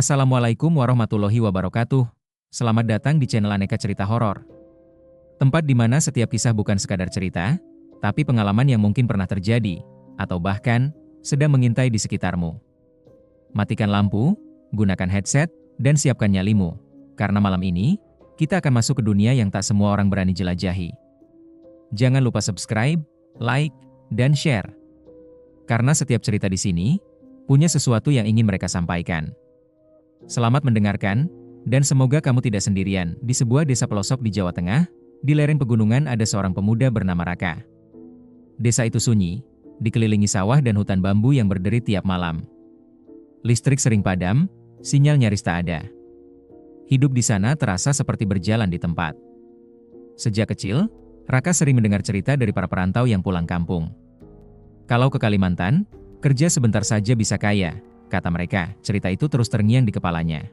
Assalamualaikum warahmatullahi wabarakatuh. Selamat datang di channel Aneka Cerita Horor. Tempat di mana setiap kisah bukan sekadar cerita, tapi pengalaman yang mungkin pernah terjadi, atau bahkan sedang mengintai di sekitarmu. Matikan lampu, gunakan headset, dan siapkan nyalimu. Karena malam ini, kita akan masuk ke dunia yang tak semua orang berani jelajahi. Jangan lupa subscribe, like, dan share. Karena setiap cerita di sini punya sesuatu yang ingin mereka sampaikan. Selamat mendengarkan, dan semoga kamu tidak sendirian. Di sebuah desa pelosok di Jawa Tengah, di lereng pegunungan ada seorang pemuda bernama Raka. Desa itu sunyi, dikelilingi sawah dan hutan bambu yang berderi tiap malam. Listrik sering padam, sinyal nyaris tak ada. Hidup di sana terasa seperti berjalan di tempat. Sejak kecil, Raka sering mendengar cerita dari para perantau yang pulang kampung. Kalau ke Kalimantan, kerja sebentar saja bisa kaya, kata mereka. Cerita itu terus terngiang di kepalanya.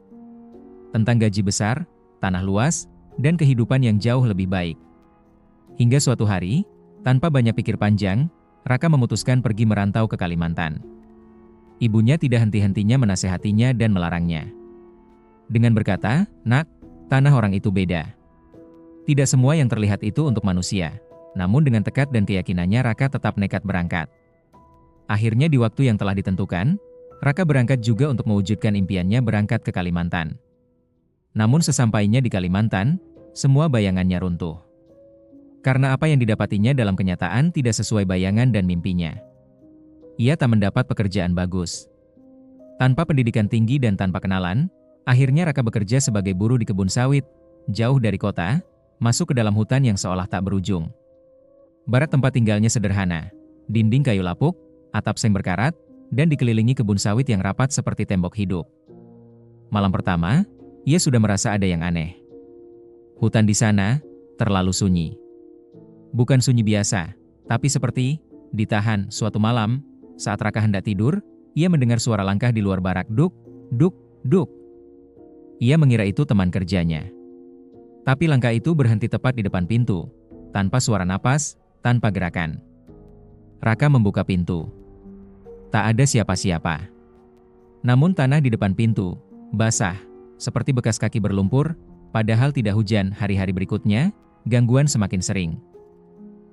Tentang gaji besar, tanah luas, dan kehidupan yang jauh lebih baik. Hingga suatu hari, tanpa banyak pikir panjang, Raka memutuskan pergi merantau ke Kalimantan. Ibunya tidak henti-hentinya menasehatinya dan melarangnya. Dengan berkata, "Nak, tanah orang itu beda. Tidak semua yang terlihat itu untuk manusia." Namun dengan tekad dan keyakinannya Raka tetap nekat berangkat. Akhirnya di waktu yang telah ditentukan, Raka berangkat juga untuk mewujudkan impiannya berangkat ke Kalimantan. Namun sesampainya di Kalimantan, semua bayangannya runtuh. Karena apa yang didapatinya dalam kenyataan tidak sesuai bayangan dan mimpinya. Ia tak mendapat pekerjaan bagus. Tanpa pendidikan tinggi dan tanpa kenalan, akhirnya Raka bekerja sebagai buruh di kebun sawit, jauh dari kota, masuk ke dalam hutan yang seolah tak berujung. Barat tempat tinggalnya sederhana, dinding kayu lapuk, atap seng berkarat, dan dikelilingi kebun sawit yang rapat seperti tembok hidup. Malam pertama, ia sudah merasa ada yang aneh. Hutan di sana terlalu sunyi. Bukan sunyi biasa, tapi seperti ditahan. Suatu malam, saat Raka hendak tidur, ia mendengar suara langkah di luar barak. Duk, duk, duk. Ia mengira itu teman kerjanya. Tapi langkah itu berhenti tepat di depan pintu, tanpa suara napas, tanpa gerakan. Raka membuka pintu. Tak ada siapa-siapa. Namun tanah di depan pintu basah, seperti bekas kaki berlumpur, padahal tidak hujan. Hari-hari berikutnya, gangguan semakin sering.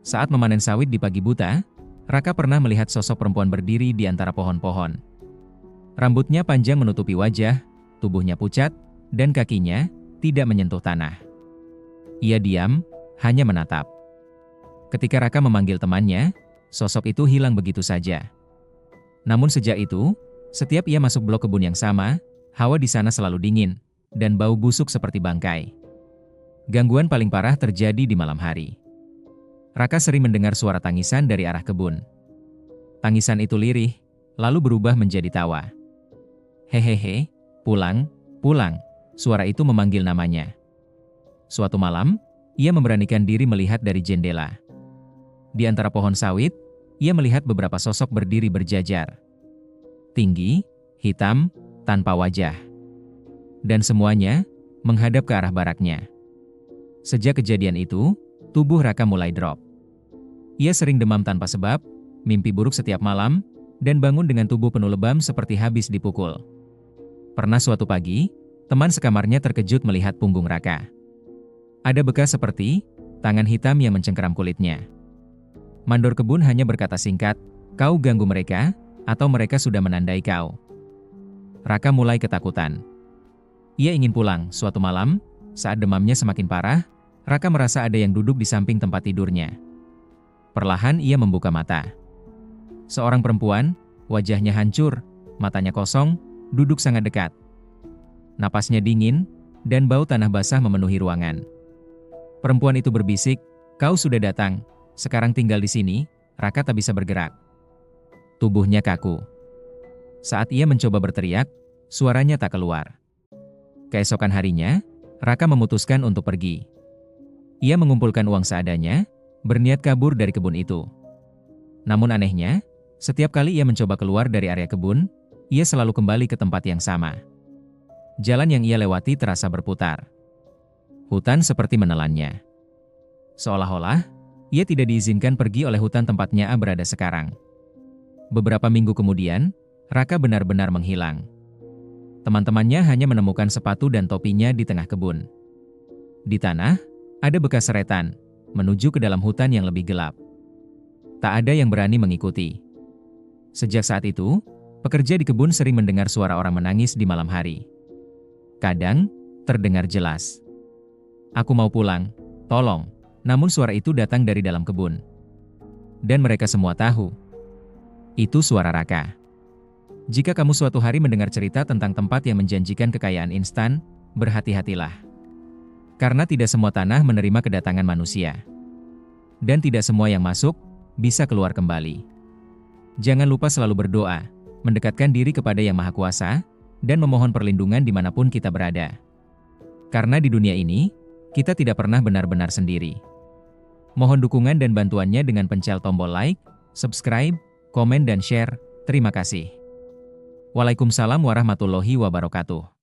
Saat memanen sawit di pagi buta, Raka pernah melihat sosok perempuan berdiri di antara pohon-pohon. Rambutnya panjang menutupi wajah, tubuhnya pucat, dan kakinya tidak menyentuh tanah. Ia diam, hanya menatap. Ketika Raka memanggil temannya, sosok itu hilang begitu saja. Namun sejak itu, setiap ia masuk blok kebun yang sama, hawa di sana selalu dingin, dan bau busuk seperti bangkai. Gangguan paling parah terjadi di malam hari. Raka sering mendengar suara tangisan dari arah kebun. Tangisan itu lirih, lalu berubah menjadi tawa. "Hehehe, pulang, pulang." Suara itu memanggil namanya. Suatu malam, ia memberanikan diri melihat dari jendela. Di antara pohon sawit, ia melihat beberapa sosok berdiri berjajar. Tinggi, hitam, tanpa wajah. Dan semuanya menghadap ke arah baraknya. Sejak kejadian itu, tubuh Raka mulai drop. Ia sering demam tanpa sebab, mimpi buruk setiap malam, dan bangun dengan tubuh penuh lebam seperti habis dipukul. Pernah suatu pagi, teman sekamarnya terkejut melihat punggung Raka. Ada bekas seperti tangan hitam yang mencengkeram kulitnya. Mandor kebun hanya berkata singkat, "Kau ganggu mereka, atau mereka sudah menandai kau." Raka mulai ketakutan. Ia ingin pulang. Suatu malam, saat demamnya semakin parah, Raka merasa ada yang duduk di samping tempat tidurnya. Perlahan ia membuka mata. Seorang perempuan, wajahnya hancur, matanya kosong, duduk sangat dekat. Napasnya dingin, dan bau tanah basah memenuhi ruangan. Perempuan itu berbisik, "Kau sudah datang. Sekarang tinggal di sini." Raka tak bisa bergerak. Tubuhnya kaku. Saat ia mencoba berteriak, suaranya tak keluar. Keesokan harinya, Raka memutuskan untuk pergi. Ia mengumpulkan uang seadanya, berniat kabur dari kebun itu. Namun anehnya, setiap kali ia mencoba keluar dari area kebun, ia selalu kembali ke tempat yang sama. Jalan yang ia lewati terasa berputar. Hutan seperti menelannya. Seolah-olah ia tidak diizinkan pergi oleh hutan tempatnya berada sekarang. Beberapa minggu kemudian, Raka benar-benar menghilang. Teman-temannya hanya menemukan sepatu dan topinya di tengah kebun. Di tanah, ada bekas seretan, menuju ke dalam hutan yang lebih gelap. Tak ada yang berani mengikuti. Sejak saat itu, pekerja di kebun sering mendengar suara orang menangis di malam hari. Kadang, terdengar jelas. "Aku mau pulang, tolong." Namun suara itu datang dari dalam kebun. Dan mereka semua tahu, itu suara Raka. Jika kamu suatu hari mendengar cerita tentang tempat yang menjanjikan kekayaan instan, berhati-hatilah. Karena tidak semua tanah menerima kedatangan manusia. Dan tidak semua yang masuk, bisa keluar kembali. Jangan lupa selalu berdoa, mendekatkan diri kepada Yang Maha Kuasa, dan memohon perlindungan dimanapun kita berada. Karena di dunia ini, kita tidak pernah benar-benar sendiri. Mohon dukungan dan bantuannya dengan pencet tombol like, subscribe, komen dan share. Terima kasih. Waalaikumsalam warahmatullahi wabarakatuh.